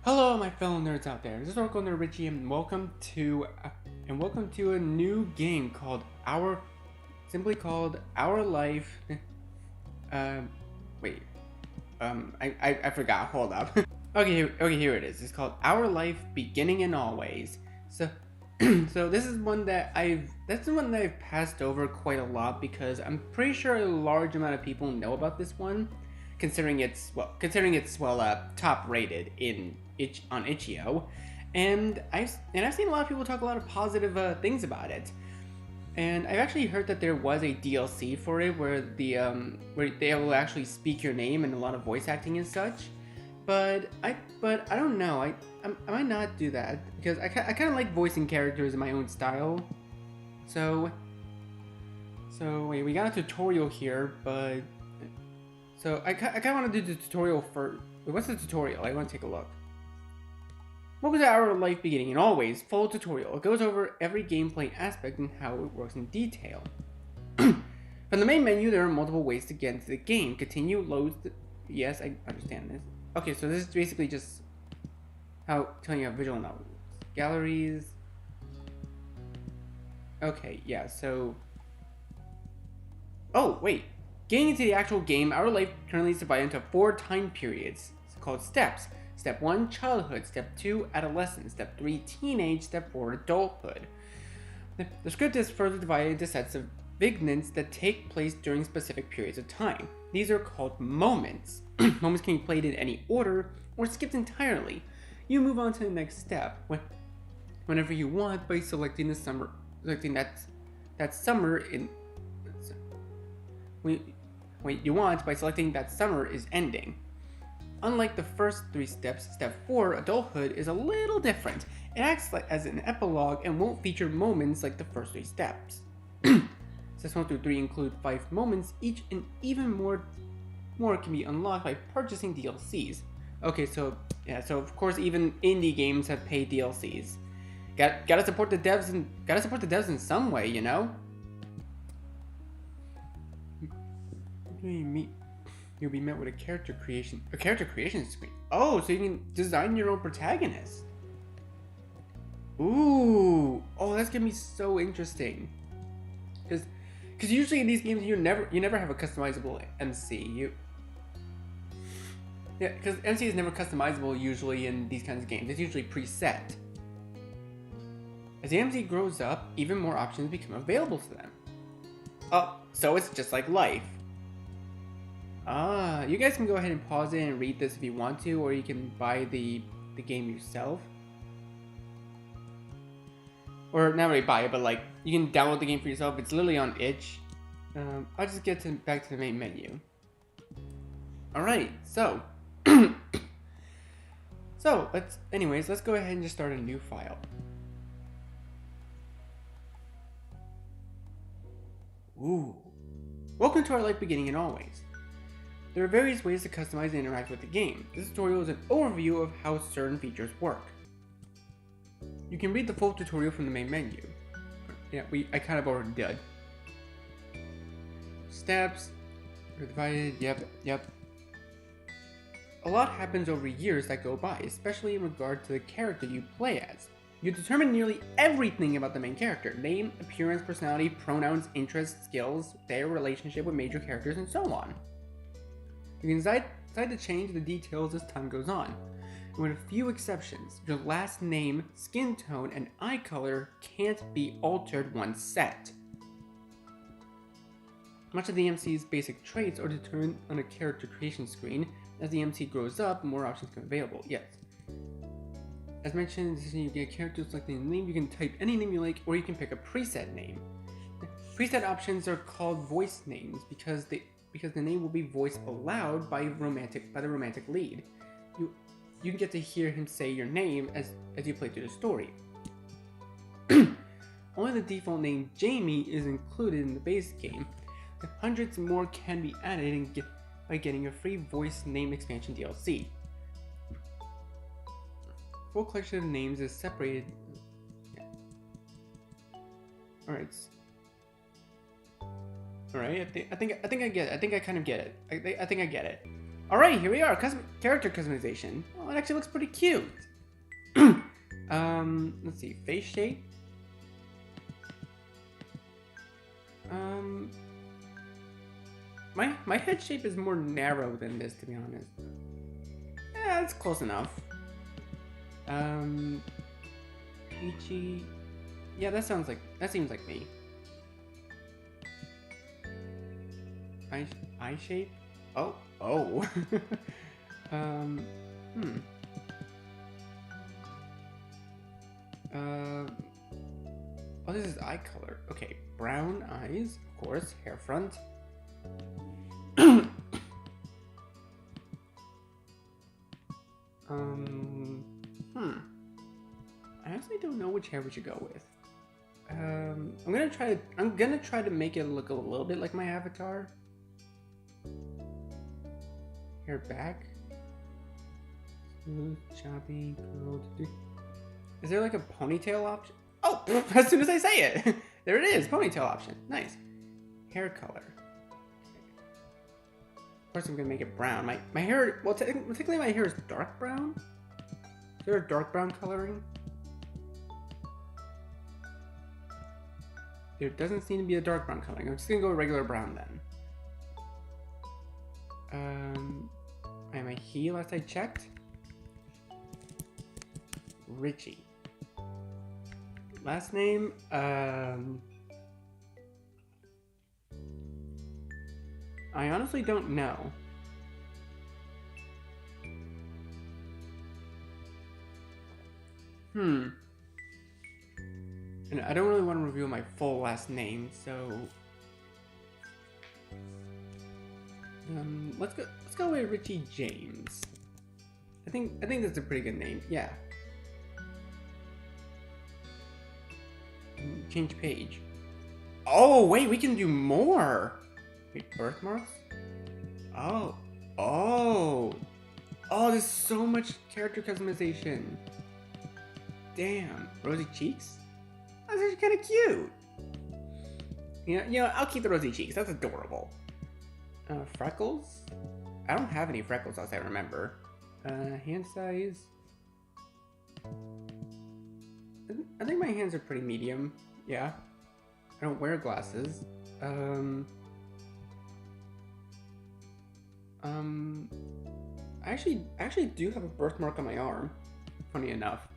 Hello, my fellow nerds out there. This is Oracle Nerd Richie, and welcome to a new game simply called Our Life. Um, wait. I forgot. Hold up. Okay, here it is. It's called Our Life, Beginning and Always. So, so this is one that that's the one that I've passed over quite a lot because I'm pretty sure a large amount of people know about this one, considering it's top rated on itch.io, and I've seen a lot of people talk a lot of positive things about it. And I've actually heard that there was a DLC for it where where they will actually speak your name and a lot of voice acting and such. But I don't know. I might not do that because I kind of like voicing characters in my own style. So wait, we got a tutorial here, but I kind of want to do the tutorial first. What's the tutorial? I want to take a look. Welcome to Our Life Beginning and Always, full tutorial. It goes over every gameplay aspect and how it works in detail. From the main menu, there are multiple ways to get into the game. Continue, loads. Yes, I understand this. Okay, so this is basically just telling you how visual novels. Galleries. Okay, yeah, so. Oh, wait. Getting into the actual game, Our Life currently is divided into 4 time periods. It's called steps. Step 1, childhood. Step 2, adolescence. Step 3, teenage. Step 4, adulthood. The script is further divided into sets of vignettes that take place during specific periods of time. These are called moments. Moments can be played in any order or skipped entirely. You move on to the next step whenever you want by selecting that summer is ending. Unlike the first 3 steps, step 4, adulthood, is a little different. It acts as an epilogue and won't feature moments like the first 3 steps. Steps 1 through 3 include 5 moments each, and even more can be unlocked by purchasing DLCs. Okay, so of course even indie games have paid DLCs. Gotta support the devs in some way, you know? You'll be met with a character creation screen. Oh, so you can design your own protagonist. Ooh, oh, that's gonna be so interesting. Because usually in these games you never have a customizable MC. Because MC is never customizable usually in these kinds of games. It's usually preset. As the MC grows up, even more options become available to them. Oh, so it's just like life. You guys can go ahead and pause it and read this if you want to, or you can buy the game yourself. Or not really buy it, but like you can download the game for yourself. It's literally on itch. I'll just get back to the main menu. Alright, so let's go ahead and just start a new file. Ooh. Welcome to Our Life Beginning and Always. There are various ways to customize and interact with the game. This tutorial is an overview of how certain features work. You can read the full tutorial from the main menu. Yeah, I kind of already did. Steps are divided. Yep. A lot happens over years that go by, especially in regard to the character you play as. You determine nearly everything about the main character: name, appearance, personality, pronouns, interests, skills, their relationship with major characters, and so on. You can decide to change the details as time goes on. And with a few exceptions, your last name, skin tone, and eye color can't be altered once set. Much of the MC's basic traits are determined on a character creation screen. As the MC grows up, more options become available. Yes. As mentioned, you get a character selecting a name. You can type any name you like, or you can pick a preset name. Preset options are called voice names because the name will be voiced aloud by the romantic lead. You get to hear him say your name as you play through the story. Only the default name Jamie is included in the base game. Hundreds more can be added by getting a free voice name expansion DLC. Full collection of names is separated. Alright. Alright, I think I get it. I think I kind of get it. I think I get it. Alright, here we are. Character customization. Oh, it actually looks pretty cute. Let's see. Face shape. My head shape is more narrow than this, to be honest. Yeah, that's close enough. Peachy. Yeah, that seems like me. Eye shape? Oh. Oh, this is eye color. Okay, brown eyes, of course, hair front. I honestly don't know which hair we should go with. I'm gonna try to make it look a little bit like my avatar. Hair back. Smooth, choppy, curled. Is there like a ponytail option? Oh, as soon as I say it. There it is, ponytail option. Nice. Hair color. Of course I'm gonna make it brown. My hair, well technically my hair is dark brown. Is there a dark brown coloring? There doesn't seem to be a dark brown coloring. I'm just gonna go regular brown then. And my he last I checked. Richie. Last name, I honestly don't know. And I don't really want to reveal my full last name, so let's go with Richie James. I think that's a pretty good name. Yeah. Change page. Oh wait, we can do more. Wait, birthmarks? Oh, there's so much character customization. Damn, rosy cheeks? That's actually kind of cute. Yeah, I'll keep the rosy cheeks. That's adorable. Freckles? I don't have any freckles as I remember. Hand size? I think my hands are pretty medium. Yeah. I don't wear glasses. I actually do have a birthmark on my arm. Funny enough.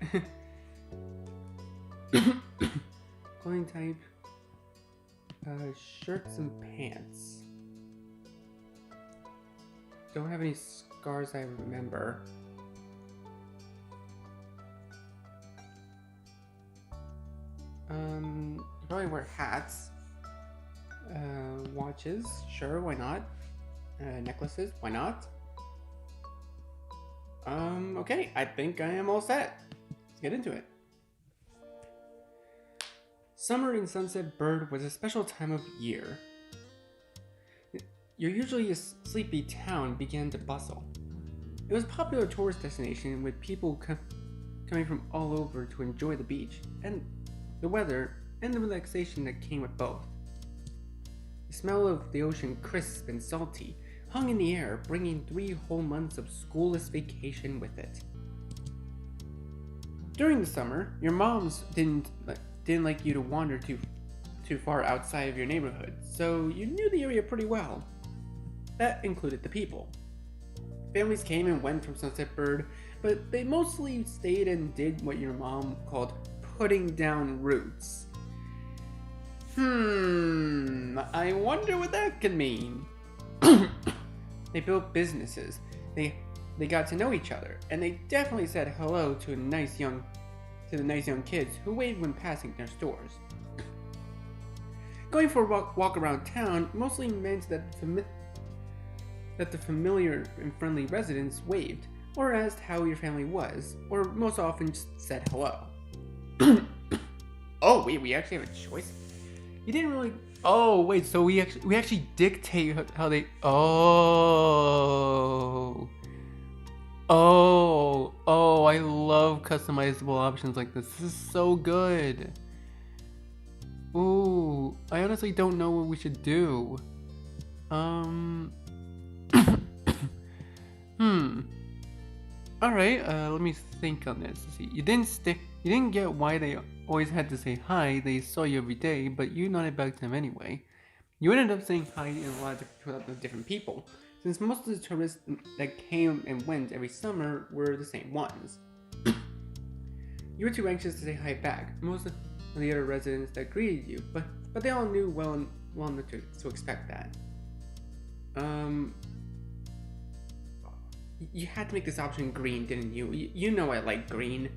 Clothing type. Shirts and pants. Don't have any scars I remember. Probably wear hats. Watches, sure, why not? Necklaces, why not? Okay, I think I am all set. Let's get into it. Summer in Sunset Bird was a special time of year. Your usually sleepy town began to bustle. It was a popular tourist destination with people coming from all over to enjoy the beach, and the weather, and the relaxation that came with both. The smell of the ocean, crisp and salty, hung in the air, bringing 3 whole months of schoolless vacation with it. During the summer, your moms didn't like you to wander too far outside of your neighborhood, so you knew the area pretty well. That included the people. Families came and went from Sunset Bird, but they mostly stayed and did what your mom called putting down roots. I wonder what that could mean. They built businesses, they got to know each other, and they definitely said hello to the nice young kids who waved when passing their stores. Going for a walk around town mostly meant that the familiar and friendly residents waved, or asked how your family was, or most often just said hello. Oh wait, we actually have a choice? You didn't really... Oh wait, so we actually dictate how they... Oh, I love customizable options like this. This is so good. Ooh, I honestly don't know what we should do. Hmm. All right. Let me think on this. Let's see, you didn't stick. You didn't get why they always had to say hi. They saw you every day, but you nodded back to them anyway. You ended up saying hi in a lot of different people, since most of the tourists that came and went every summer were the same ones. You were too anxious to say hi back. Most of the other residents that greeted you, but they all knew well enough to expect that. Um, you had to make this option green, didn't you? You know I like green.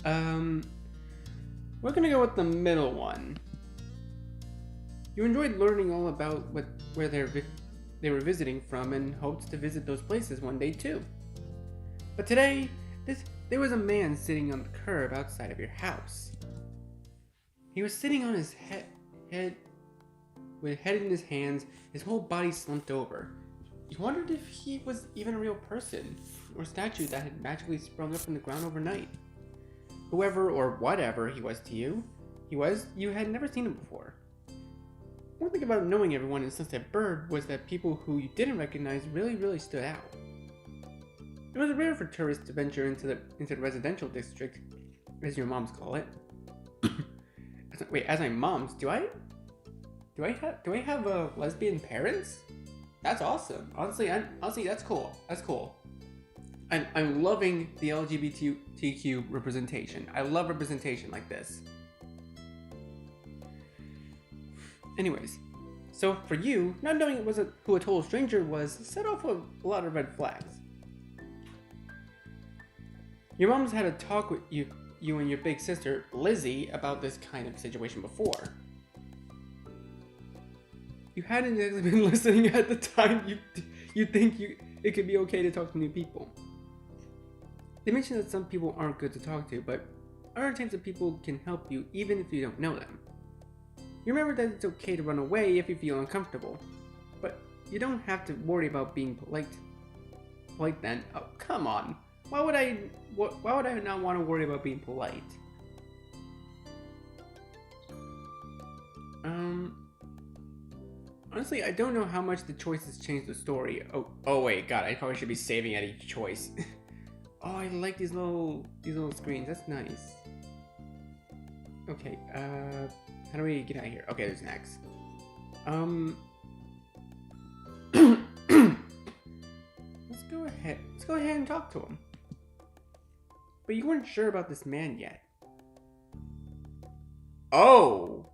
Um, we're gonna go with the middle one. You enjoyed learning all about where they were visiting from and hoped to visit those places one day too. But today, there was a man sitting on the curb outside of your house. He was sitting on his head with head in his hands, his whole body slumped over. You wondered if he was even a real person, or statue that had magically sprung up from the ground overnight. Whoever or whatever he was to you, you had never seen him before. One thing about knowing everyone in Sunset Bird was that people who you didn't recognize really stood out. It was rare for tourists to venture into the residential district, as your moms call it. Wait, as my moms, do I have lesbian parents? That's awesome. Honestly, that's cool. That's cool. I'm loving the LGBTQ representation. I love representation like this. Anyways, so for you, not knowing who a total stranger was set off a lot of red flags. Your mom's had a talk with you and your big sister, Lizzie, about this kind of situation before. You hadn't exactly been listening at the time. You think it could be okay to talk to new people. They mentioned that some people aren't good to talk to, but other types of people can help you even if you don't know them. You remember that it's okay to run away if you feel uncomfortable, but you don't have to worry about being polite. Polite then? Oh, come on. Why would I not want to worry about being polite? Honestly, I don't know how much the choices change the story. Oh wait, God, I probably should be saving at each choice. Oh, I like these little screens. That's nice. Okay, how do we get out of here? Okay, there's an X. Let's go ahead and talk to him. But you weren't sure about this man yet. Oh,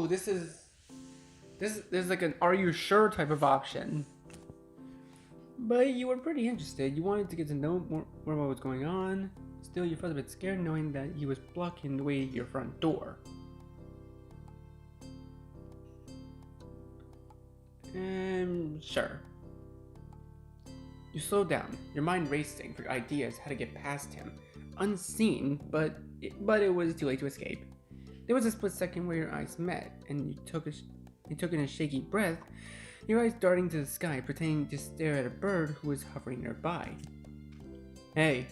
this is like an "Are you sure?" type of option. But you were pretty interested. You wanted to get to know more about what was going on. Still, you felt a bit scared knowing that he was blocking the way to your front door. Sure. You slowed down, your mind racing for ideas how to get past him. Unseen, but it was too late to escape. There was a split second where your eyes met, and you took in a shaky breath, your eyes darting to the sky, pretending to stare at a bird who was hovering nearby. Hey.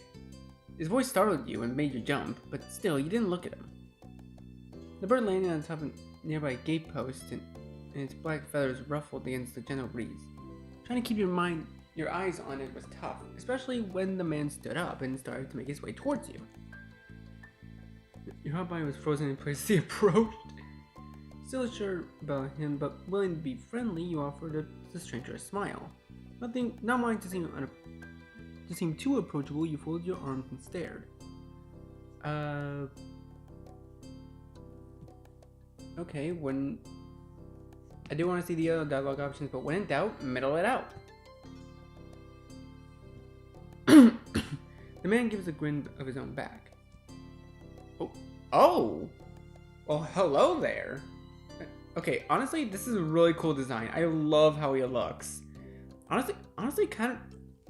His voice startled you and made you jump, but still, you didn't look at him. The bird landed on top of a nearby gate post, and its black feathers ruffled against the gentle breeze. Trying to keep your eyes on it was tough, especially when the man stood up and started to make his way towards you. Your hot body was frozen in place as he approached. Still unsure about him, but willing to be friendly, you offered the stranger a smile. Not wanting to seem too approachable, you folded your arms and stared. Okay, I do want to see the other dialogue options, but when in doubt, middle it out. The man gives a grin of his own back. Oh! Well, hello there. Okay, honestly, this is a really cool design. I love how he looks. Honestly, kind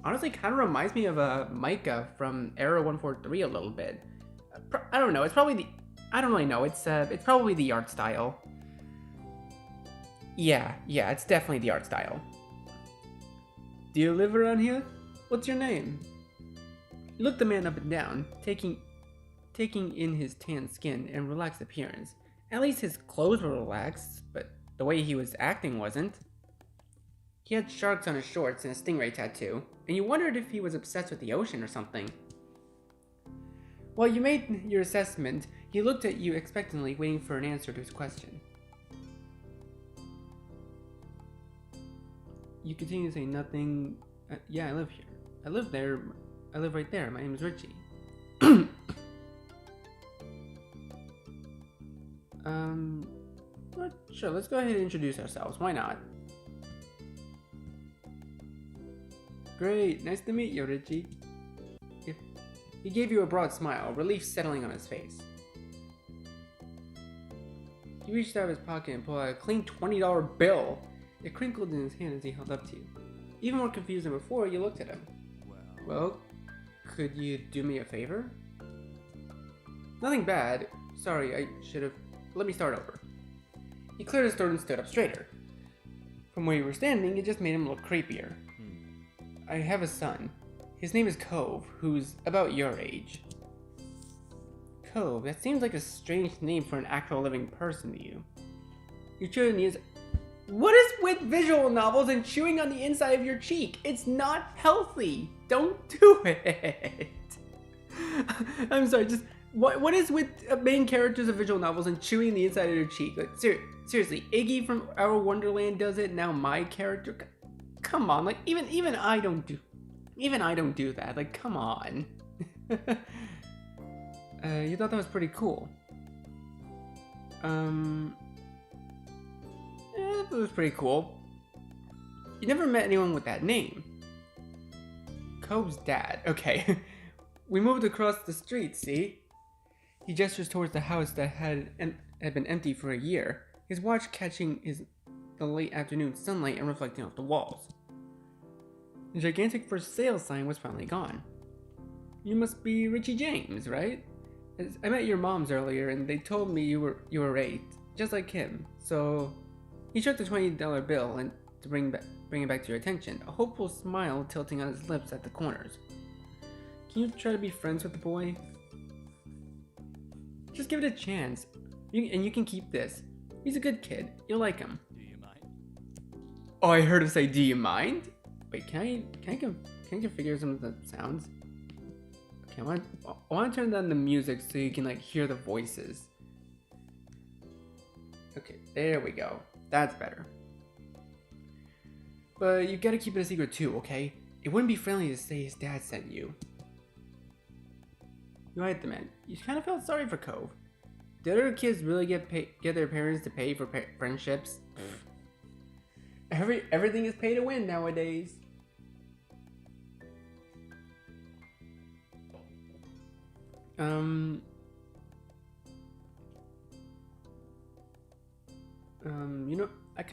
of reminds me of Micah from Era 143 a little bit. I don't know. It's probably I don't really know. It's probably the art style. Yeah, it's definitely the art style. Do you live around here? What's your name? You looked the man up and down, taking in his tan skin and relaxed appearance. At least his clothes were relaxed, but the way he was acting wasn't. He had sharks on his shorts and a stingray tattoo, and you wondered if he was obsessed with the ocean or something. While you made your assessment, he looked at you expectantly, waiting for an answer to his question. You continue to say nothing. Yeah, I live here. I live there. I live right there. My name is Richie. Well, sure, let's go ahead and introduce ourselves. Why not? Great, nice to meet you, Richie. He gave you a broad smile, relief settling on his face. He reached out of his pocket and pulled out a clean $20 bill. It crinkled in his hand as he held up to you. Even more confused than before, you looked at him. Well, could you do me a favor? Nothing bad. Sorry, I should have... Let me start over. He cleared his throat and stood up straighter. From where you were standing, it just made him look creepier. I have a son. His name is Cove, who's about your age. Cove, that seems like a strange name for an actual living person to you. You chewed on the inside. What is with visual novels and chewing on the inside of your cheek? It's not healthy. Don't do it. I'm sorry, just what is with main characters of visual novels and chewing the inside of your cheek? Like seriously, Iggy from Our Wonderland does it. Now my character. Come on, like even I don't do that. Like, come on. You thought that was pretty cool. Yeah, that was pretty cool. You never met anyone with that name. Cove's dad. Okay. We moved across the street, see? He gestures towards the house that had been empty for a year, his watch catching the late afternoon sunlight and reflecting off the walls. The gigantic for sale sign was finally gone. You must be Richie James, right? I met your moms earlier and they told me you were 8, just like him. So he shook the $20 bill and to bring it back to your attention, a hopeful smile tilting on his lips at the corners. Can you try to be friends with the boy? Just give it a chance. You can keep this. He's a good kid. You'll like him. Do you mind? Oh, I heard him say, "Do you mind?" Wait, can I configure some of the sounds? Okay, I want to turn down the music so you can like hear the voices. Okay, there we go. That's better. But you gotta keep it a secret too, okay? It wouldn't be friendly to say his dad sent you. You right, the man. You kind of felt sorry for Cove. Did other kids really get their parents to pay for friendships? Everything is pay to win nowadays. You know, I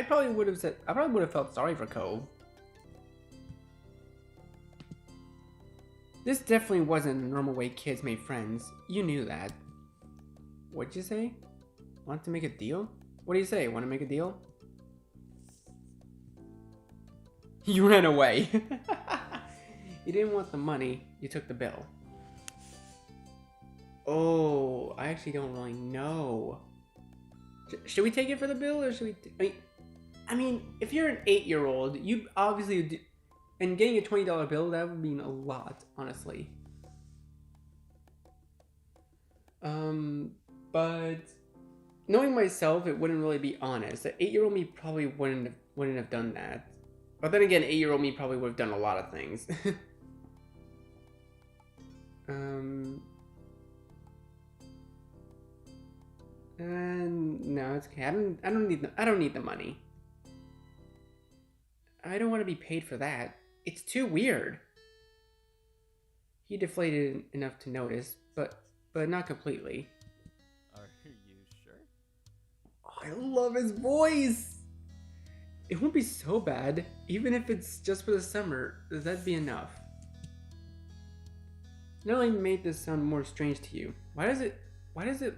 probably would have felt sorry for Cove. This definitely wasn't the normal way kids made friends. You knew that. What'd you say? Want to make a deal? What do you say? Want to make a deal? You ran away. You didn't want the money. You took the bill. Oh, I actually don't really know. Should we take it for the bill or should we? I mean, if you're an 8-year-old, you obviously do, and getting a $20 bill, that would mean a lot, honestly. But knowing myself, it wouldn't really be honest. The 8-year-old me probably wouldn't have done that. But then again, 8-year-old me probably would have done a lot of things. No, it's okay. I don't need the money. I don't want to be paid for that. It's too weird. He deflated enough to notice, but not completely. Are you sure? Oh, I love his voice. It won't be so bad, even if it's just for the summer. That'd be enough. Not only made this sound more strange to you. Why does it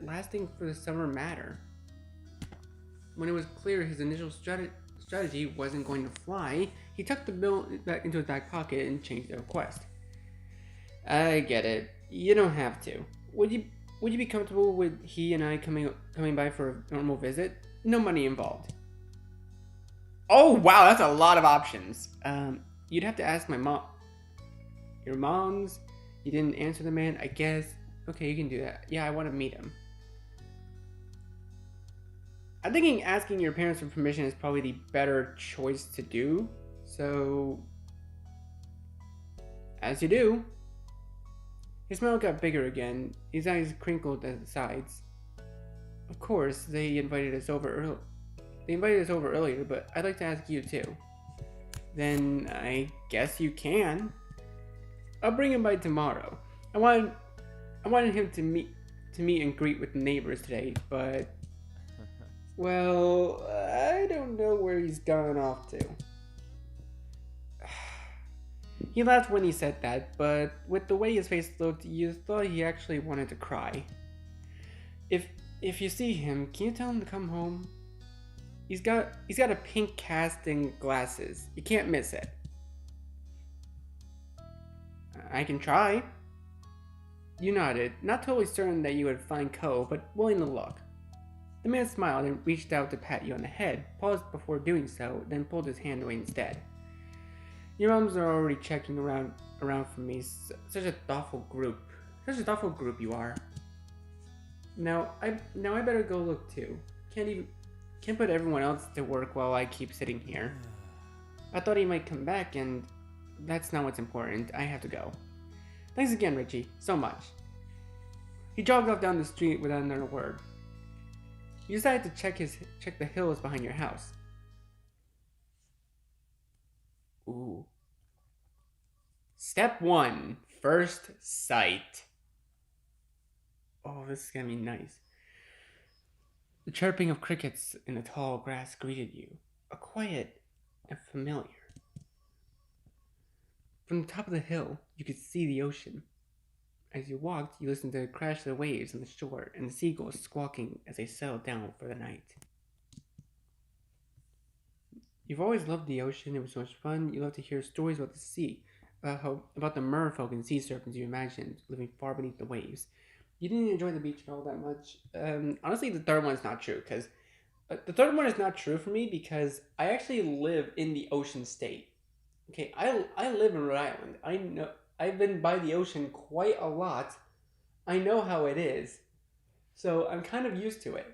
lasting for the summer matter? When it was clear his initial strategy wasn't going to fly, he tucked the bill back into his back pocket and changed the request. I get it. You don't have to. Would you be comfortable with he and I coming by for a normal visit? No money involved. Oh wow, that's a lot of options. You'd have to ask my mom. Your mom's. You didn't answer the man, I guess. Okay, you can do that. Yeah, I want to meet him. I'm thinking asking your parents for permission is probably the better choice to do. So, as you do, his smile got bigger again. His eyes crinkled at the sides. Of course, they invited us over earlier, but I'd like to ask you too. Then I guess you can. I'll bring him by tomorrow. I wanted him to meet and greet with the neighbors today, but well, I don't know where he's gone off to. He laughed when he said that, but with the way his face looked, you thought he actually wanted to cry. If you see him, can you tell him to come home? He's got a pink cast and glasses. You can't miss it. I can try. You nodded, not totally certain that you would find Ko, but willing to look. The man smiled and reached out to pat you on the head, paused before doing so, then pulled his hand away instead. Your moms are already checking around for me. Such a thoughtful group. Such a thoughtful group you are. Now I better go look too. Can't put everyone else to work while I keep sitting here. I thought he might come back, and that's not what's important. I have to go. Thanks again, Richie, so much. He jogged off down the street without another word. You decided to check the hills behind your house. Ooh. Step 1, first sight. Oh, this is gonna be nice. The chirping of crickets in the tall grass greeted you, a quiet and familiar. From the top of the hill, you could see the ocean. As you walked, you listened to the crash of the waves on the shore and the seagulls squawking as they settled down for the night. You've always loved the ocean. It was so much fun. You love to hear stories about the sea, about the merfolk and sea serpents you imagined living far beneath the waves. You didn't enjoy the beach at all that much. Honestly, the third one's not true because the third one is not true for me because I actually live in the ocean state. Okay, I live in Rhode Island. I know I've been by the ocean quite a lot. I know how it is, so I'm kind of used to it.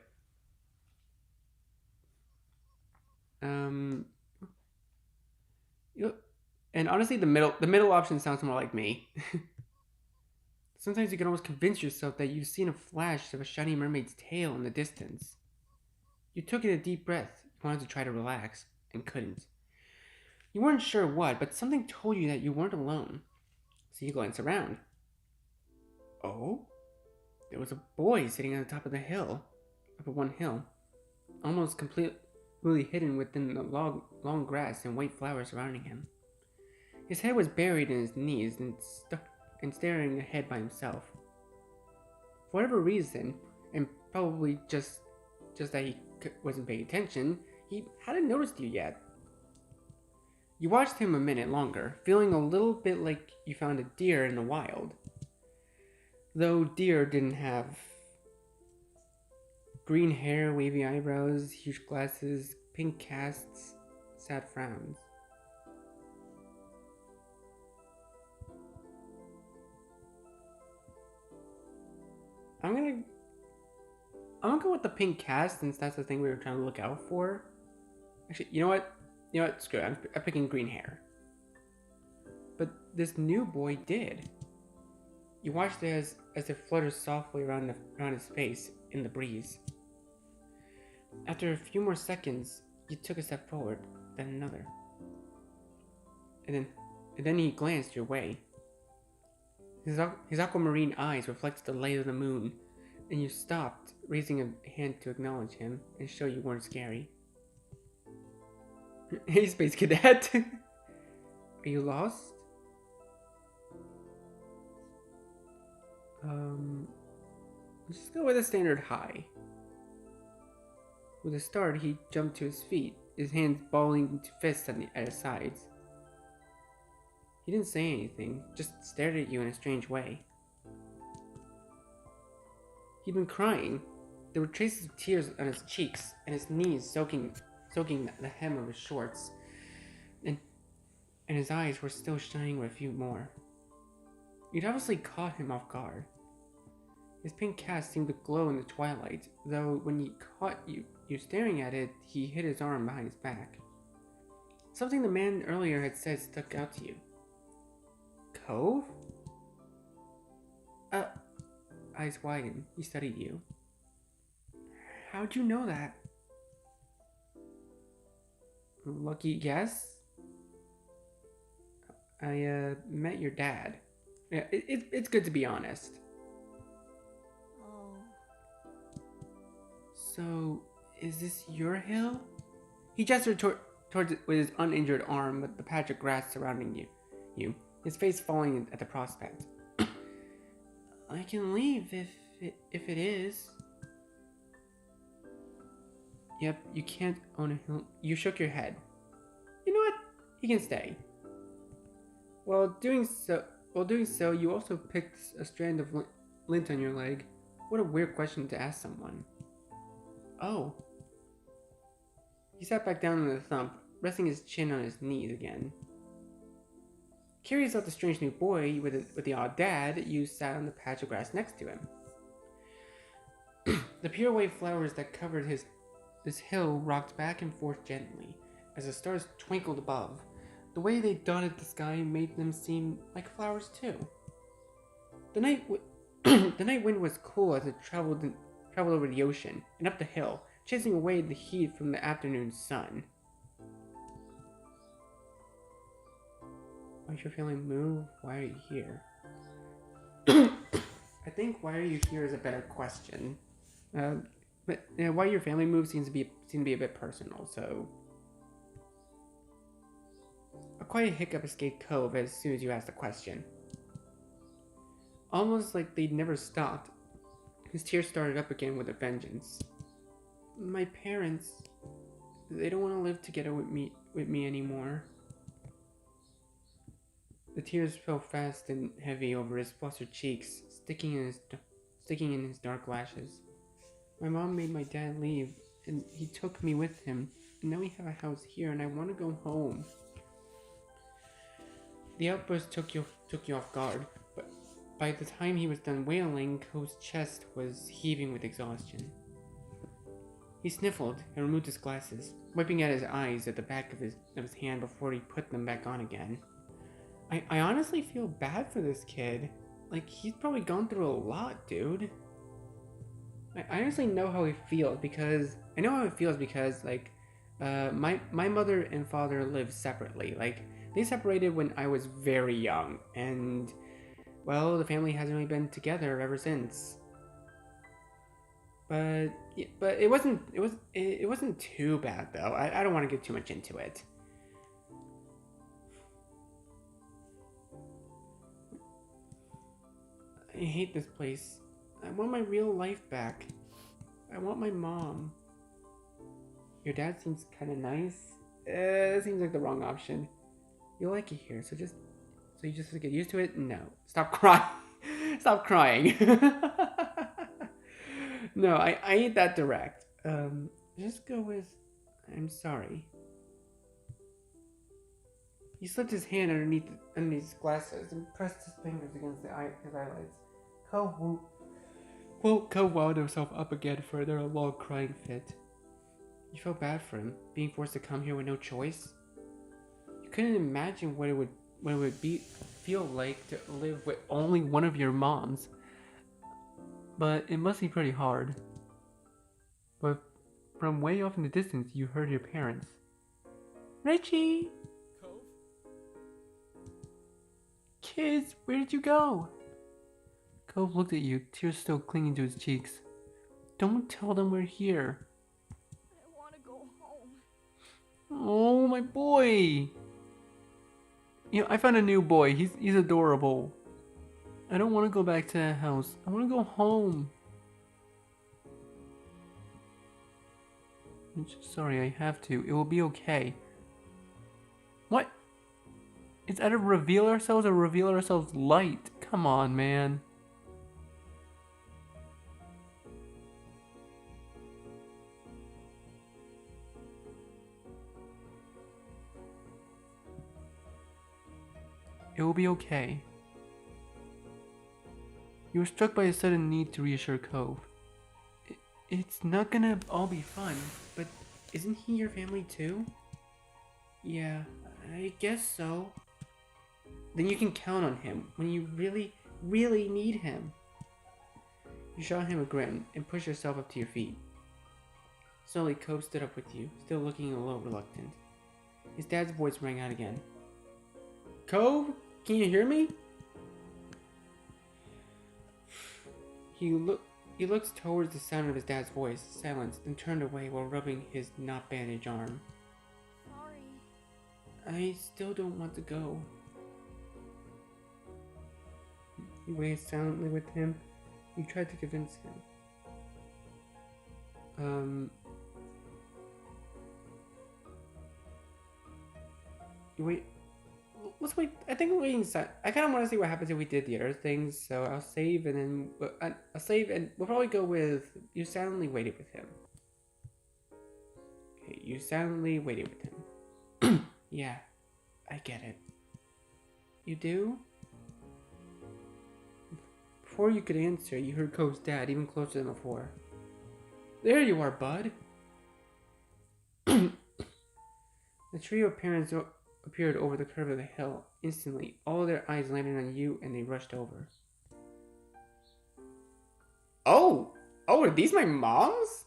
You know, and honestly, the middle option sounds more like me. Sometimes you can almost convince yourself that you've seen a flash of a shiny mermaid's tail in the distance. You took in a deep breath. You wanted to try to relax, and couldn't. You weren't sure what, but something told you that you weren't alone. So you glanced around. Oh? There was a boy sitting on the top of the hill, up one hill, almost completely hidden within the long grass and white flowers surrounding him. His head was buried in his knees and staring ahead by himself. For whatever reason, and probably just that he wasn't paying attention, he hadn't noticed you yet. You watched him a minute longer, feeling a little bit like you found a deer in the wild. Though deer didn't have green hair, wavy eyebrows, huge glasses, pink casts, sad frowns. I'm gonna go with the pink cast since that's the thing we were trying to look out for. Actually, you know what? Screw it. I'm picking green hair. But this new boy did. You watched it as it fluttered softly around his face in the breeze. After a few more seconds, you took a step forward, then another. And then he glanced your way. His aquamarine eyes reflected the light of the moon, and you stopped, raising a hand to acknowledge him and show you weren't scary. Hey, Space Cadet! Are you lost? Let's just go with a standard hi. With a start, he jumped to his feet, his hands balling into fists at his sides. He didn't say anything, just stared at you in a strange way. He'd been crying. There were traces of tears on his cheeks and his knees soaking soaking the hem of his shorts, and his eyes were still shining with a few more. You'd obviously caught him off guard. His pink cast seemed to glow in the twilight, though when he caught you staring at it, he hid his arm behind his back. Something the man earlier had said stuck out to you. Cove? Eyes widened. He studied you. How'd you know that? Lucky guess? I met your dad. Yeah, it's good to be honest. Oh. So, is this your hill? He gestured towards it with his uninjured arm with the patch of grass surrounding you, his face falling at the prospect. I can leave if it is. Yep, you can't own a hill. You shook your head. You know what? You can stay. While doing so, you also picked a strand of lint on your leg. What a weird question to ask someone. Oh. He sat back down on the thump, resting his chin on his knees again. Curious about the strange new boy with the odd dad, you sat on the patch of grass next to him. The pure white flowers that covered this hill rocked back and forth gently, as the stars twinkled above. The way they dotted the sky made them seem like flowers too. The night wind was cool as it traveled over the ocean and up the hill, chasing away the heat from the afternoon sun. Why's your family move? Why are you here? I think why are you here is a better question. But why your family move seems to be a bit personal. So, a quiet hiccup escaped Cove as soon as you asked the question. Almost like they'd never stopped, his tears started up again with a vengeance. My parents, they don't want to live together with me anymore. The tears fell fast and heavy over his flustered cheeks, sticking in his dark lashes. My mom made my dad leave, and he took me with him, and now we have a house here, and I want to go home. The outburst took you off guard, but by the time he was done wailing, Cove's chest was heaving with exhaustion. He sniffled and removed his glasses, wiping at his eyes at the back of his hand before he put them back on again. I honestly feel bad for this kid. Like, he's probably gone through a lot, dude. I honestly know how he feels because... I know how it feels because, like, my mother and father live separately. Like, they separated when I was very young. And, well, the family hasn't really been together ever since. But it wasn't too bad, though. I don't want to get too much into it. I hate this place. I want my real life back. I want my mom. Your dad seems kind of nice. That seems like the wrong option. You'll like it here, so you just have to get used to it? No. Stop crying. Stop crying. No, I ain't that direct. Just go with, I'm sorry. He slipped his hand underneath his glasses and pressed his fingers against his eyelids. Cove wound himself up again for another long crying fit. You felt bad for him, being forced to come here with no choice. You couldn't imagine what it would feel like to live with only one of your moms. But it must be pretty hard. But from way off in the distance, you heard your parents. Richie! Cove? Kids, where did you go? Cove looked at you, tears still clinging to his cheeks. Don't tell them we're here. I want to go home. Oh, my boy! You know, I found a new boy. He's adorable. I don't want to go back to that house. I want to go home. I'm just sorry, I have to. It will be okay. What? It's either reveal ourselves or reveal ourselves light. Come on, man. It will be okay. You were struck by a sudden need to reassure Cove. It's not gonna all be fun, but isn't he your family too? Yeah, I guess so. Then you can count on him when you really, really need him. You shot him a grin and pushed yourself up to your feet. Slowly, Cove stood up with you, still looking a little reluctant. His dad's voice rang out again. Cove, can you hear me? He looked towards the sound of his dad's voice, silenced, and turned away while rubbing his not bandaged arm. Sorry. I still don't want to go. You waited silently with him. You tried to convince him. Let's wait. I think we're waiting. I kind of want to see what happens if we did the other things, so I'll save and then I'll save and we'll probably go with you silently waited with him. Okay, you silently waited with him. Yeah, I get it. You do? Before you could answer, you heard Cove's dad even closer than before. There you are, bud. The trio of parents appeared over the curve of the hill. Instantly, all their eyes landed on you and they rushed over. Oh, are these my moms?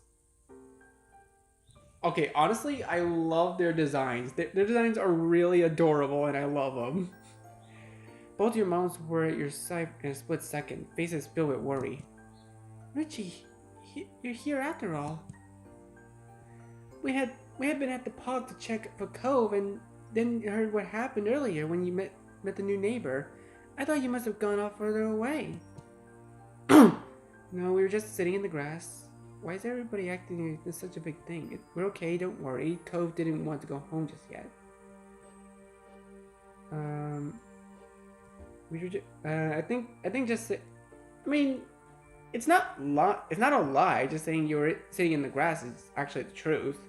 Okay, honestly, I love their designs. Their designs are really adorable and I love them. Both your moms were at your side in a split second, faces filled with worry. Richie, you're here after all. We had been at the park to check for Cove and then heard what happened earlier when you met the new neighbor. I thought you must have gone off further away. No, we were just sitting in the grass. Why is everybody acting like this such a big thing? We're okay, don't worry. Cove didn't want to go home just yet. We were I think just. I mean, it's not a lie. Just saying you were sitting in the grass is actually the truth.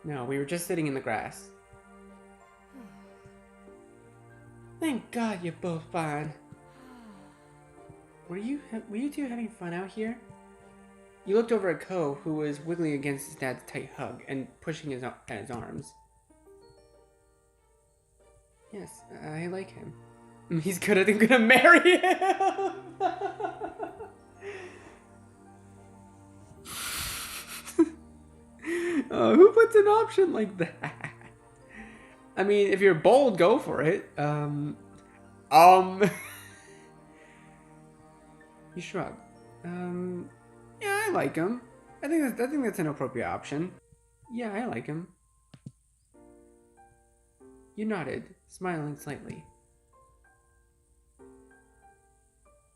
No, we were just sitting in the grass. Thank God you're both fine. Were you two having fun out here? You looked over at Cove, who was wiggling against his dad's tight hug and pushing at his arms. Yes, I like him. He's good. I think I'm gonna marry him. Who puts an option like that? I mean, if you're bold, go for it. You shrug. Yeah, I like him. I think that's an appropriate option. Yeah, I like him. You nodded, smiling slightly.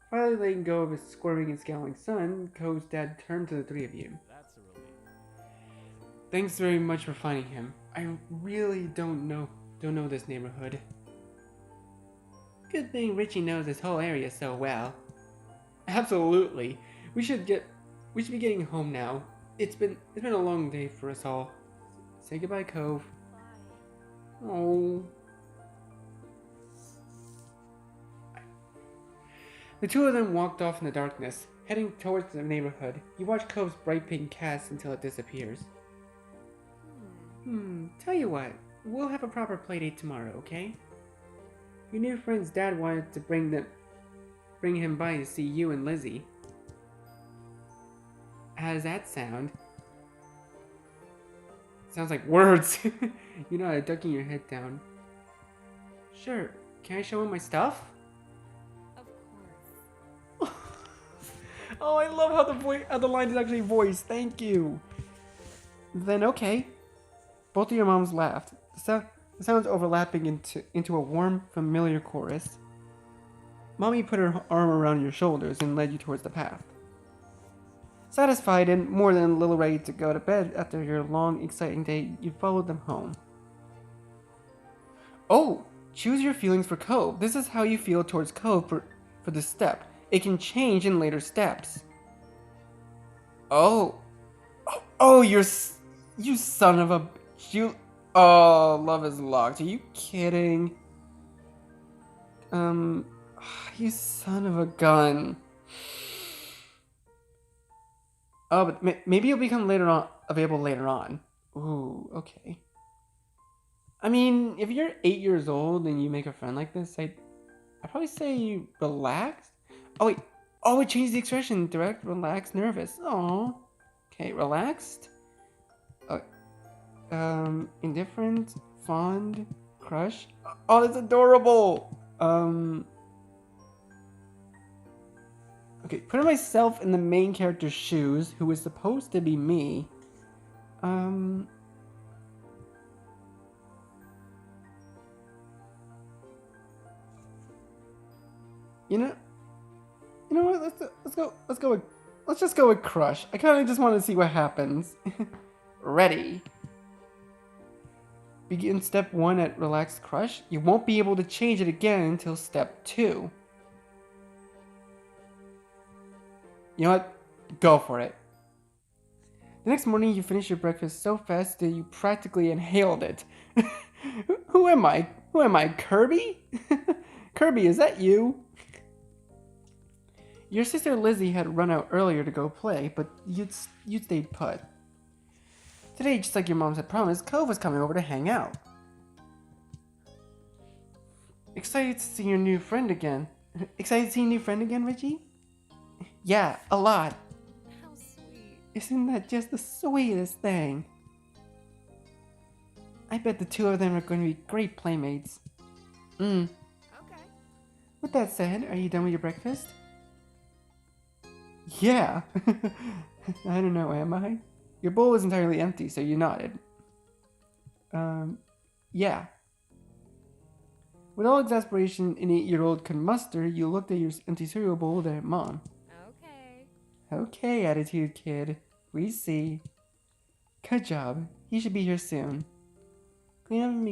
Finally letting go of his squirming and scowling son, Cove's dad turned to the three of you. That's a relief. Thanks very much for finding him. I really don't know this neighborhood. Good thing Richie knows this whole area so well. Absolutely. We should be getting home now. It's been a long day for us all. Say goodbye, Cove. Bye. Oh. The two of them walked off in the darkness, heading towards the neighborhood. You watch Cove's bright pink cast until it disappears. Tell you what, we'll have a proper playdate tomorrow, okay? Your new friend's dad wanted to bring him by to see you and Lizzie. How does that sound? Sounds like words. You know, ducking your head down. Sure. Can I show him my stuff? Of course. Oh, I love how the line is actually voiced. Thank you. Then okay. Both of your moms laughed. The sounds overlapping into a warm, familiar chorus. Mommy put her arm around your shoulders and led you towards the path. Satisfied and more than a little ready to go to bed after your long, exciting day, you followed them home. Oh, choose your feelings for Cove. This is how you feel towards Cove for this step. It can change in later steps. Oh, you son of a... Oh, love is locked. Are you kidding? Um, you son of a gun. Oh, but maybe it'll become available later on. Ooh, okay. I mean, if you're 8 years old and you make a friend like this, I'd probably say relaxed. Oh wait, we changed the expression. Direct, relaxed, nervous. Oh, okay, relaxed. Uh, Indifferent, fond, crush. Oh, that's adorable. Okay, putting myself in the main character's shoes, who is supposed to be me. You know, what? Let's just go with crush. I kind of just want to see what happens. Ready. Begin step 1 at relaxed crush. You won't be able to change it again until step 2. You know what? Go for it. The next morning, you finish your breakfast so fast that you practically inhaled it. Who am I? Kirby? Kirby, is that you? Your sister Lizzie had run out earlier to go play, but you stayed put. Today, just like your mom had promised, Cove was coming over to hang out. Excited to see your new friend again. Excited to see your new friend again, Richie? Yeah, a lot. How sweet. Isn't that just the sweetest thing? I bet the two of them are going to be great playmates. Okay. With that said, are you done with your breakfast? Yeah. I don't know, am I? Your bowl is entirely empty, so you nodded. Yeah. With all exasperation an 8-year-old could muster, you looked at your empty cereal bowl at Mom. Okay. Okay, attitude kid. We see. Good job. He should be here soon. Cleanup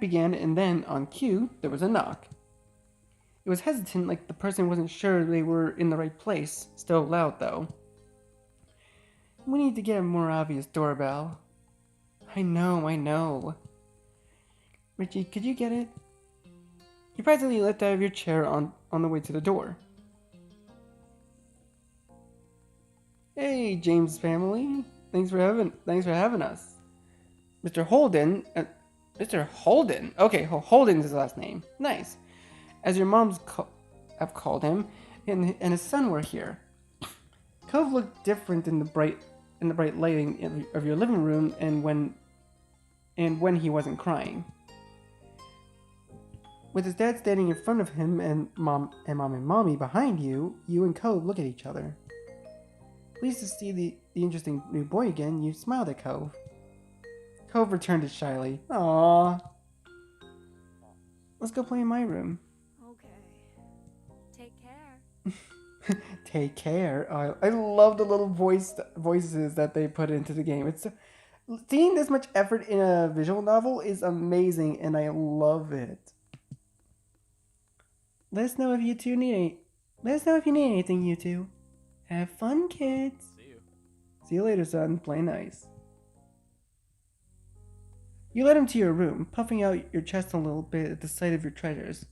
began, and then, on cue, there was a knock. It was hesitant, like the person wasn't sure they were in the right place. Still loud, though. We need to get a more obvious doorbell. I know. Richie, could you get it? You practically leapt out of your chair on the way to the door. Hey, James family. Thanks for having us. Mr. Holden. Mr. Holden? Okay, Holden's his last name. Nice. As your moms have called him, and his son were here. Cove looked different in the bright lighting of your living room, and when he wasn't crying. With his dad standing in front of him and mom and mommy behind you, you and Cove look at each other. Pleased to see the interesting new boy again, you smiled at Cove. Cove returned it shyly. Aww. Let's go play in my room. Take care. Take care. I love the little voices that they put into the game. Seeing this much effort in a visual novel is amazing, and I love it. Let us know if you need anything, you two. Have fun, kids. See you. See you later, son. Play nice. You led him to your room, puffing out your chest a little bit at the sight of your treasures.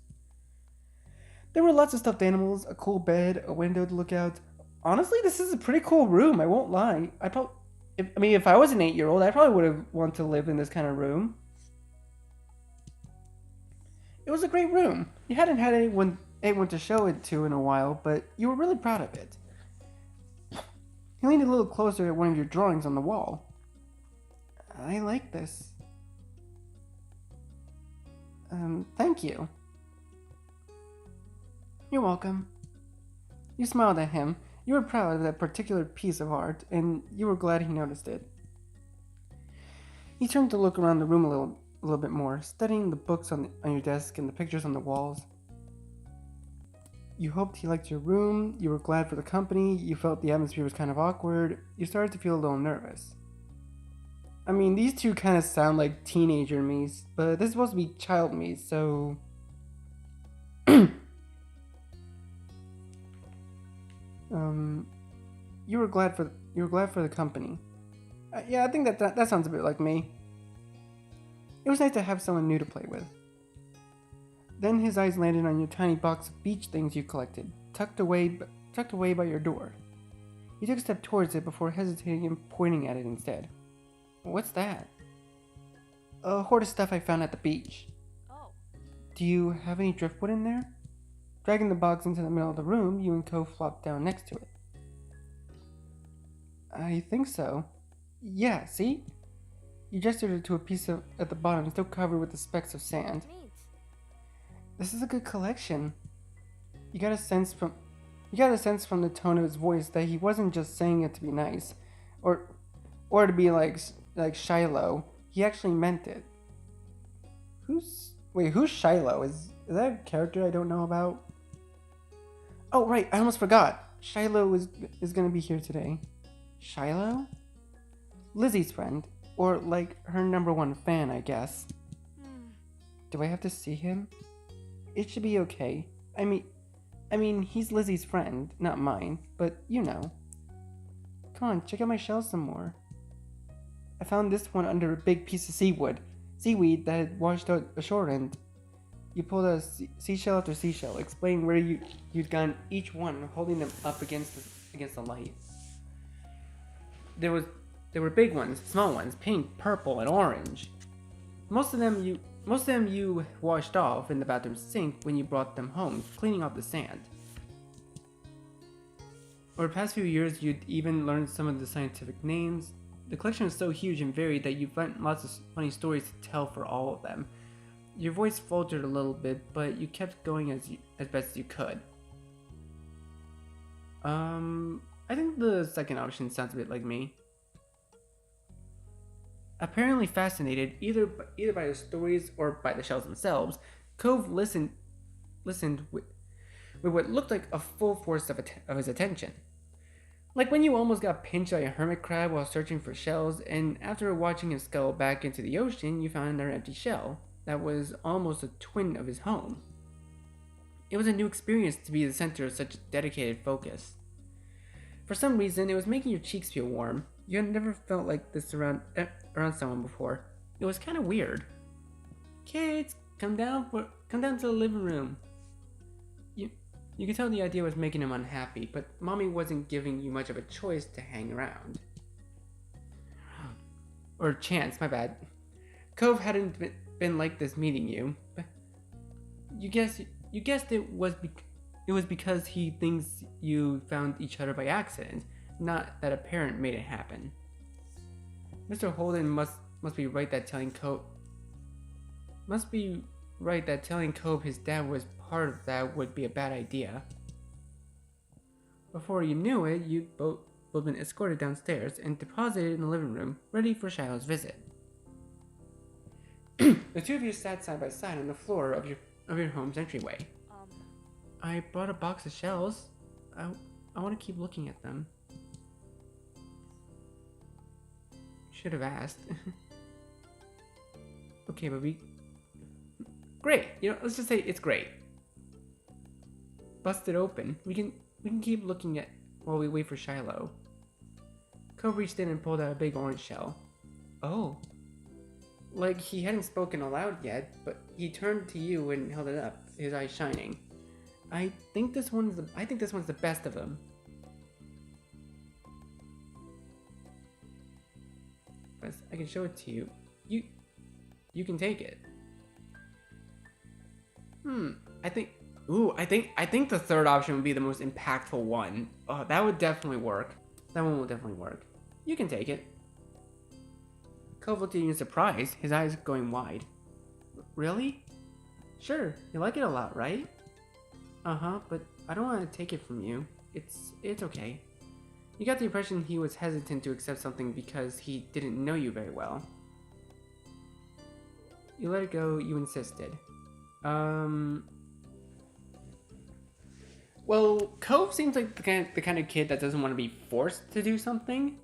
There were lots of stuffed animals, a cool bed, a window to look out. Honestly, this is a pretty cool room, I won't lie. If I was an 8-year-old, I probably would have wanted to live in this kind of room. It was a great room. You hadn't had anyone to show it to in a while, but you were really proud of it. You leaned a little closer at one of your drawings on the wall. I like this. Thank you. You're welcome. You smiled at him. You were proud of that particular piece of art, and you were glad he noticed it. He turned to look around the room a little bit more, studying the books on your desk and the pictures on the walls. You hoped he liked your room, you were glad for the company, you felt the atmosphere was kind of awkward, you started to feel a little nervous. I mean, these two kind of sound like teenager me, but this is supposed to be child me, so... You were glad for the company. Yeah, I think that sounds a bit like me. It was nice to have someone new to play with. Then his eyes landed on your tiny box of beach things you collected, tucked away by your door. He took a step towards it before hesitating and pointing at it instead. What's that? A hoard of stuff I found at the beach. Oh. Do you have any driftwood in there? Dragging the box into the middle of the room, you and Cove flopped down next to it. I think so. Yeah, see? You gestured to a piece at the bottom, still covered with the specks of sand. Neat. This is a good collection. You got a sense from the tone of his voice that he wasn't just saying it to be nice, or to be like Shiloh. He actually meant it. Who's Shiloh? Is that a character I don't know about? Oh right, I almost forgot. Shiloh is gonna be here today. Shiloh? Lizzie's friend, or like her #1 fan, I guess. Do I have to see him? It should be okay. I mean, he's Lizzie's friend, not mine, but you know. Come on, check out my shells some more. I found this one under a big piece of seaweed that had washed out ashore, and you pulled out seashell after seashell, explaining where you'd gotten each one, holding them up against the light. There were big ones, small ones, pink, purple, and orange. Most of them you washed off in the bathroom sink when you brought them home, cleaning off the sand. Over the past few years, you'd even learned some of the scientific names. The collection is so huge and varied that you find lots of funny stories to tell for all of them. Your voice faltered a little bit, but you kept going as best as you could. I think the second option sounds a bit like me. Apparently fascinated either by the stories or by the shells themselves, Cove listened with what looked like a full force of his attention. Like when you almost got pinched by a hermit crab while searching for shells, and after watching him scuttle back into the ocean, you found another empty shell that was almost a twin of his home. It was a new experience to be the center of such dedicated focus. For some reason, it was making your cheeks feel warm. You had never felt like this around someone before. It was kind of weird. Kids, come down to the living room. You could tell the idea was making him unhappy, but Mommy wasn't giving you much of a choice to hang around. Or chance, my bad. Cove hadn't been like this meeting you, but you guessed it was because he thinks you found each other by accident, not that a parent made it happen. Mr. Holden must be right that telling Cove his dad was part of that would be a bad idea. Before you knew it, you'd both been escorted downstairs and deposited in the living room, ready for Shiloh's visit. The two of you sat side by side on the floor of your home's entryway. I brought a box of shells. I want to keep looking at them. Should have asked. Okay, but great. Let's just say it's great. Bust it open. We can keep looking at while we wait for Shiloh. Cove reached in and pulled out a big orange shell. Oh. Like he hadn't spoken aloud yet, but he turned to you and held it up, his eyes shining. I think this one's the best of them. But I can show it to you. You can take it. I think the third option would be the most impactful one. Oh, that would definitely work. That one will definitely work. You can take it. Cove looked at you in surprise, his eyes going wide. Really? Sure, you like it a lot, right? Uh-huh, but I don't want to take it from you. It's okay. You got the impression he was hesitant to accept something because he didn't know you very well. You let it go, you insisted. Well, Cove seems like the kind of kid that doesn't want to be forced to do something.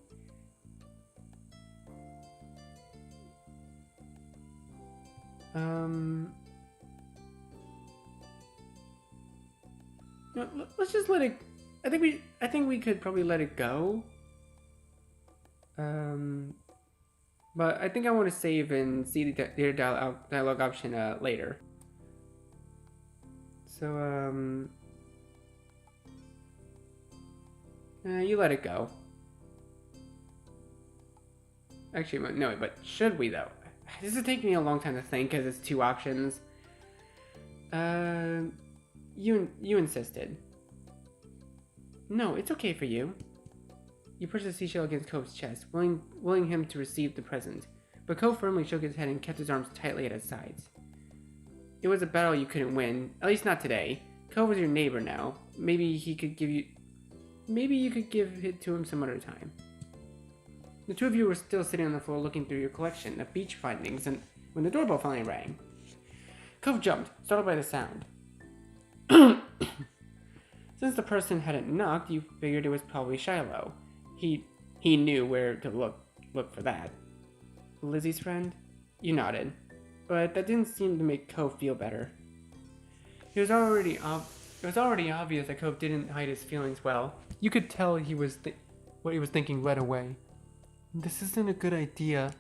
Let's just let it. I think we could probably let it go. But I think I want to save and see the dialogue option later. So, you let it go. Actually, no, but should we, though? This is taking me a long time to think, because it's two options. You insisted. No, it's okay for you. You pushed the seashell against Cove's chest, willing him to receive the present. But Cove firmly shook his head and kept his arms tightly at his sides. It was a battle you couldn't win, at least not today. Cove was your neighbor now. Maybe you could give it to him some other time. The two of you were still sitting on the floor looking through your collection of beach findings and when the doorbell finally rang. Cove jumped, startled by the sound. Since the person hadn't knocked, you figured it was probably Shiloh. He knew where to look for that. Lizzie's friend? You nodded, but that didn't seem to make Cove feel better. It was already obvious that Cove didn't hide his feelings well. You could tell what he was thinking right away. This isn't a good idea.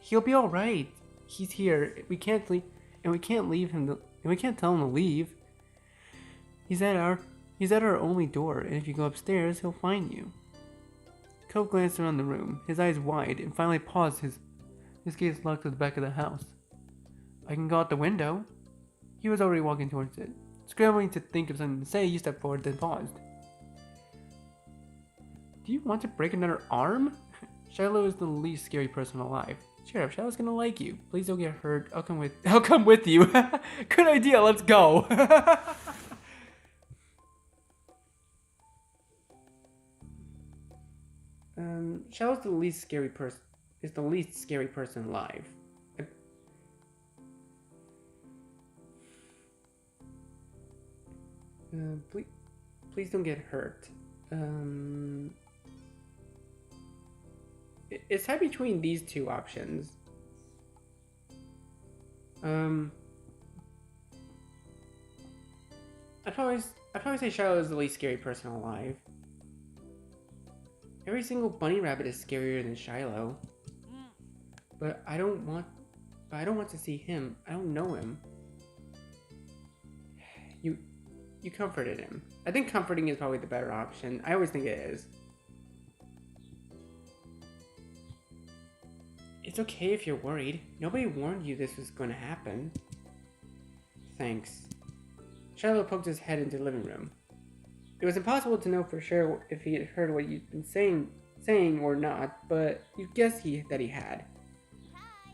He'll be all right. He's here. We can't leave, and we can't leave him. And we can't tell him to leave. He's at our only door, and if you go upstairs, he'll find you. Cove glanced around the room, his eyes wide, and finally paused. His gaze locked to the back of the house. I can go out the window. He was already walking towards it. Scrambling to think of something to say, you stepped forward, then paused. Do you want to break another arm? Shiloh is the least scary person alive. Cheer up, Shiloh's gonna like you. Please don't get hurt. I'll come with you. Good idea, let's go. Shiloh's the least scary person alive. Please don't get hurt. It's tied between these two options. I'd probably say Shiloh is the least scary person alive. Every single bunny rabbit is scarier than Shiloh. But I don't want to see him. I don't know him. You comforted him. I think comforting is probably the better option. I always think it is. It's okay if you're worried. Nobody warned you this was going to happen. Thanks. Shiloh poked his head into the living room. It was impossible to know for sure if he had heard what you'd been saying or not, but you guessed that he had. Hi.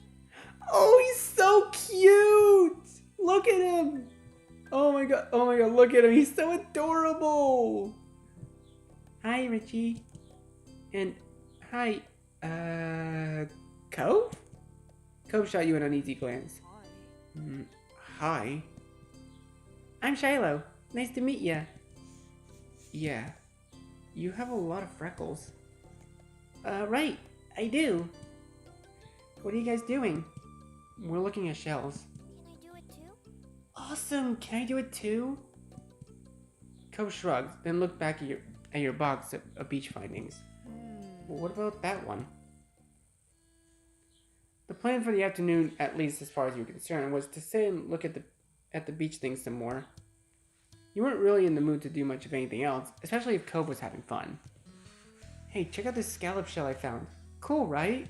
Oh, he's so cute! Look at him! Oh my god, look at him, he's so adorable! Hi, Richie. And hi, Cove? Cove shot you an uneasy glance. Hi. I'm Shiloh. Nice to meet ya. Yeah. You have a lot of freckles. Right. I do. What are you guys doing? We're looking at shells. Can I do it too? Awesome! Can I do it too? Cove shrugged, then looked back at your box of beach findings. What about that one? The plan for the afternoon, at least as far as you're concerned, was to sit and look at the beach things some more. You weren't really in the mood to do much of anything else, especially if Cove was having fun. Hey, check out this scallop shell I found. Cool, right?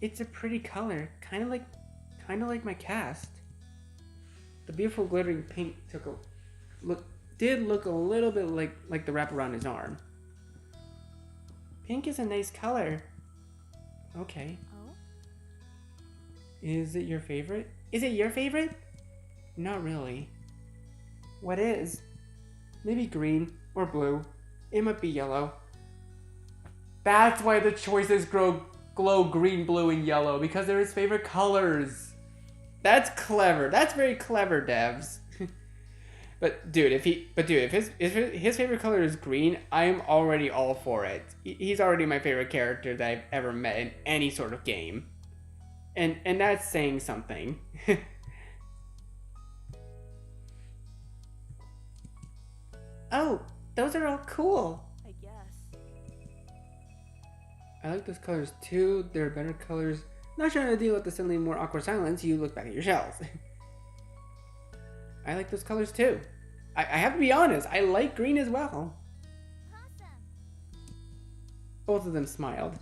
It's a pretty color, kind of like my cast. The beautiful glittering pink did look a little bit like the wrap around his arm. Pink is a nice color. Okay. Oh? Is it your favorite? Is it your favorite? Not really. What is? Maybe green or blue. It might be yellow. That's why the choices glow green, blue, and yellow, because they're his favorite colors. That's clever. That's very clever, devs. But dude, if his favorite color is green, I'm already all for it. He's already my favorite character that I've ever met in any sort of game. And that's saying something. Oh, those are all cool. I guess. I like those colors too. They're better colors. Not trying to deal with the suddenly more awkward silence, you look back at your shells. I like those colors too. I have to be honest, I like green as well. Awesome. Both of them smiled.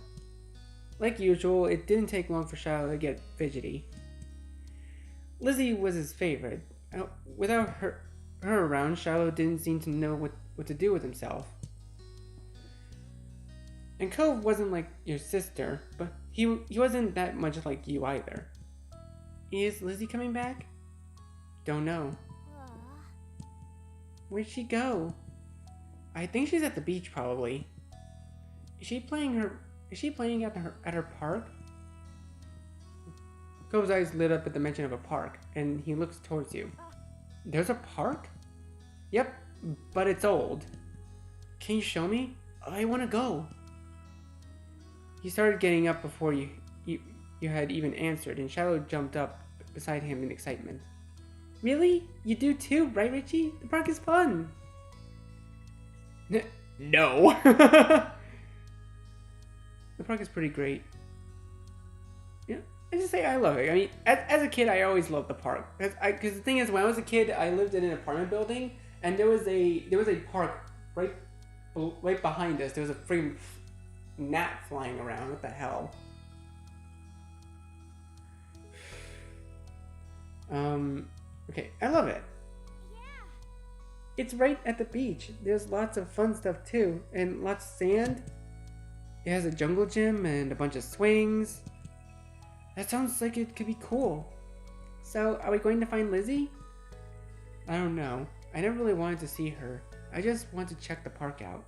Like usual, it didn't take long for Shiloh to get fidgety. Lizzie was his favorite. Without her around, Shiloh didn't seem to know what to do with himself. And Cove wasn't like your sister, but he wasn't that much like you either. Is Lizzie coming back? Don't know. Aw. Where'd she go? I think she's at the beach probably. Is she playing at her park? Cove's eyes lit up at the mention of a park, and he looks towards you. There's a park? Yep, but it's old. Can you show me? I want to go. He started getting up before you had even answered, and Shiloh jumped up beside him in excitement. Really? You do too, right, Richie? The park is fun. No. The park is pretty great. Yeah, I just say I love it. I mean, as a kid, I always loved the park. Because the thing is, when I was a kid, I lived in an apartment building, and there was a park right behind us. There was a freaking gnat flying around. What the hell? Okay, I love it. Yeah. It's right at the beach. There's lots of fun stuff too, and lots of sand. It has a jungle gym and a bunch of swings. That sounds like it could be cool. So, are we going to find Lizzie? I don't know. I never really wanted to see her. I just want to check the park out.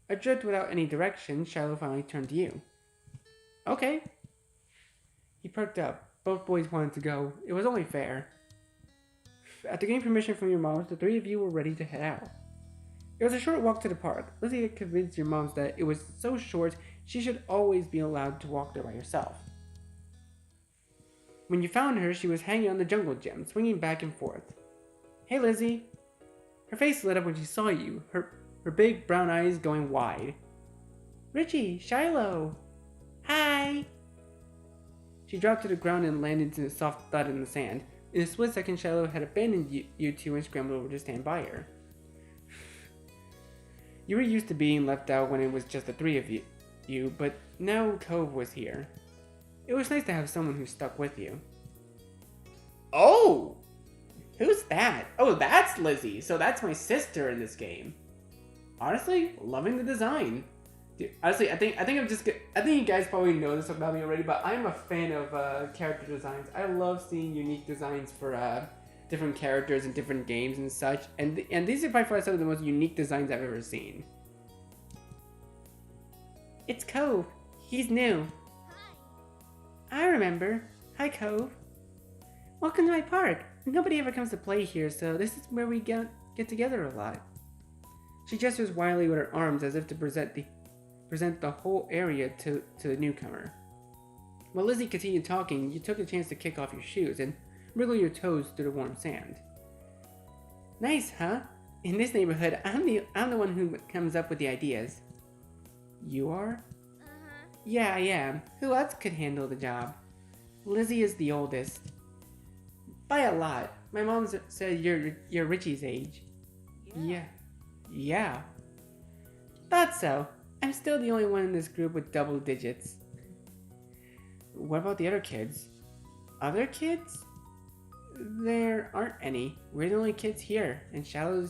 Adrift without any direction, Shiloh finally turned to you. Okay. He perked up. Both boys wanted to go. It was only fair. After getting permission from your moms, the three of you were ready to head out. It was a short walk to the park. Lizzie had convinced your moms that it was so short she should always be allowed to walk there by herself. When you found her, she was hanging on the jungle gym, swinging back and forth. Hey, Lizzie. Her face lit up when she saw you, her big brown eyes going wide. Richie, Shiloh. Hi. She dropped to the ground and landed in a soft thud in the sand. In a split second, Shiloh had abandoned you two and scrambled over to stand by her. You were used to being left out when it was just the three of you, but now Cove was here. It was nice to have someone who stuck with you. Oh! Who's that? Oh, that's Lizzie, so that's my sister in this game. Honestly, loving the design. Dude, honestly, I think you guys probably know this about me already, but I'm a fan of character designs. I love seeing unique designs for different characters in different games and such, and these are by far some of the most unique designs I've ever seen. It's Cove. He's new. Hi. I remember. Hi, Cove. Welcome to my park. Nobody ever comes to play here, so this is where we get together a lot. She gestures wildly with her arms as if to present the whole area to the newcomer. While Lizzie continued talking, you took a chance to kick off your shoes and wriggle your toes through the warm sand. Nice, huh? In this neighborhood, I'm the one who comes up with the ideas. You are? Uh-huh. Yeah, I am. Who else could handle the job? Lizzie is the oldest. By a lot. My mom said you're Richie's age. Yeah. Thought so. I'm still the only one in this group with double digits. What about the other kids? Other kids? There aren't any. We're the only kids here, and Shiloh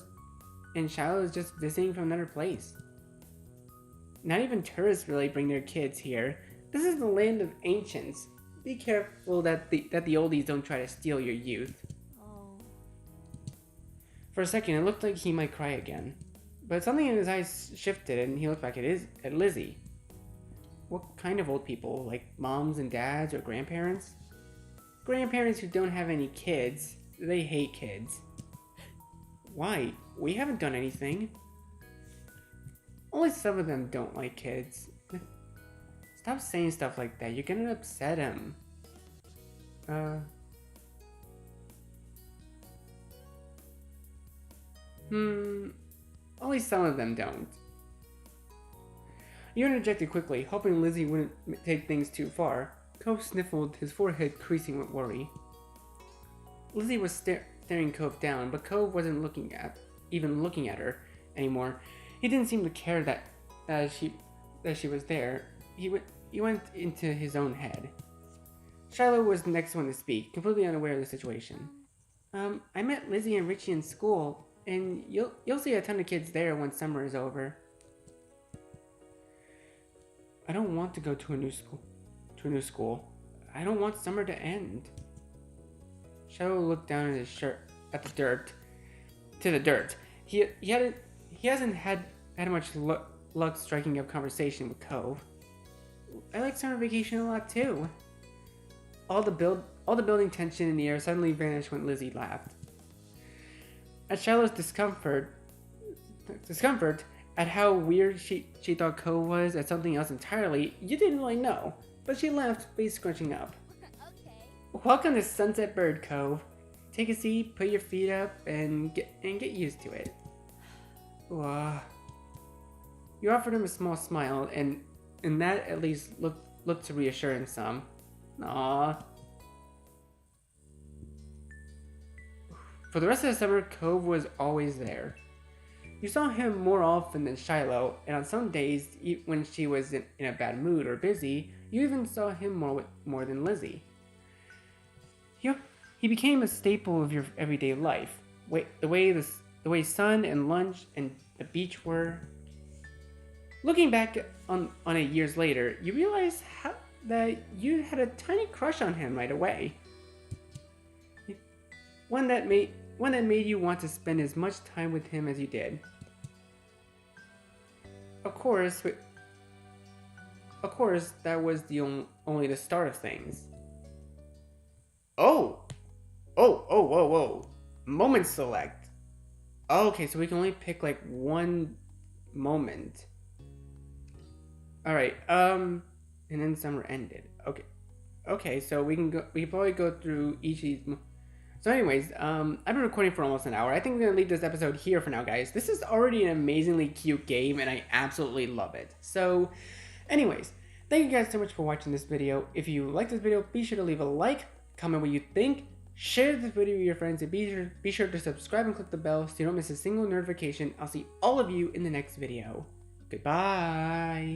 is just visiting from another place. Not even tourists really bring their kids here. This is the land of ancients. Be careful that the oldies don't try to steal your youth. Oh. For a second, it looked like he might cry again. But something in his eyes shifted and he looked back at Lizzie. What kind of old people? Like moms and dads or grandparents? Grandparents who don't have any kids. They hate kids. Why? We haven't done anything. Only some of them don't like kids. Stop saying stuff like that. You're gonna upset him. Only some of them don't. You interjected quickly, hoping Lizzie wouldn't take things too far. Cove sniffled, his forehead creasing with worry. Lizzie was staring staring Cove down, but Cove wasn't even looking at her anymore. He didn't seem to care that she was there. He went into his own head. Shiloh was the next one to speak, completely unaware of the situation. I met Lizzie and Richie in school, and you'll see a ton of kids there when summer is over. I don't want to go to a new school. I don't want summer to end. Shiloh looked down at his shirt, to the dirt. He hasn't had much luck striking up conversation with Cove. I like summer vacation a lot too. All the building tension in the air suddenly vanished when Lizzie laughed. At Shiloh's discomfort at how weird she thought Cove was at something else entirely, you didn't really know. But she laughed, face scrunching up. Okay. Welcome to Sunset Bird Cove. Take a seat, put your feet up, and get used to it. You offered him a small smile, and that at least looked to reassure him some. Aww. For the rest of the summer, Cove was always there. You saw him more often than Shiloh, and on some days, when she was in a bad mood or busy, you even saw him more than Lizzie. He became a staple of your everyday life. The way sun and lunch and the beach were. Looking back on it years later, you realize that you had a tiny crush on him right away. One that made you want to spend as much time with him as you did. Of course, that was only the start of things. Whoa. Moment select. Okay, so we can only pick like one moment. Alright, and then summer ended. Okay, so we can probably go through each of these. So anyways, I've been recording for almost an hour. I think I'm gonna leave this episode here for now, guys. This is already an amazingly cute game, and I absolutely love it. So, anyways, thank you guys so much for watching this video. If you like this video, be sure to leave a like, comment what you think, share this video with your friends, and be sure to subscribe and click the bell so you don't miss a single notification. I'll see all of you in the next video. Goodbye!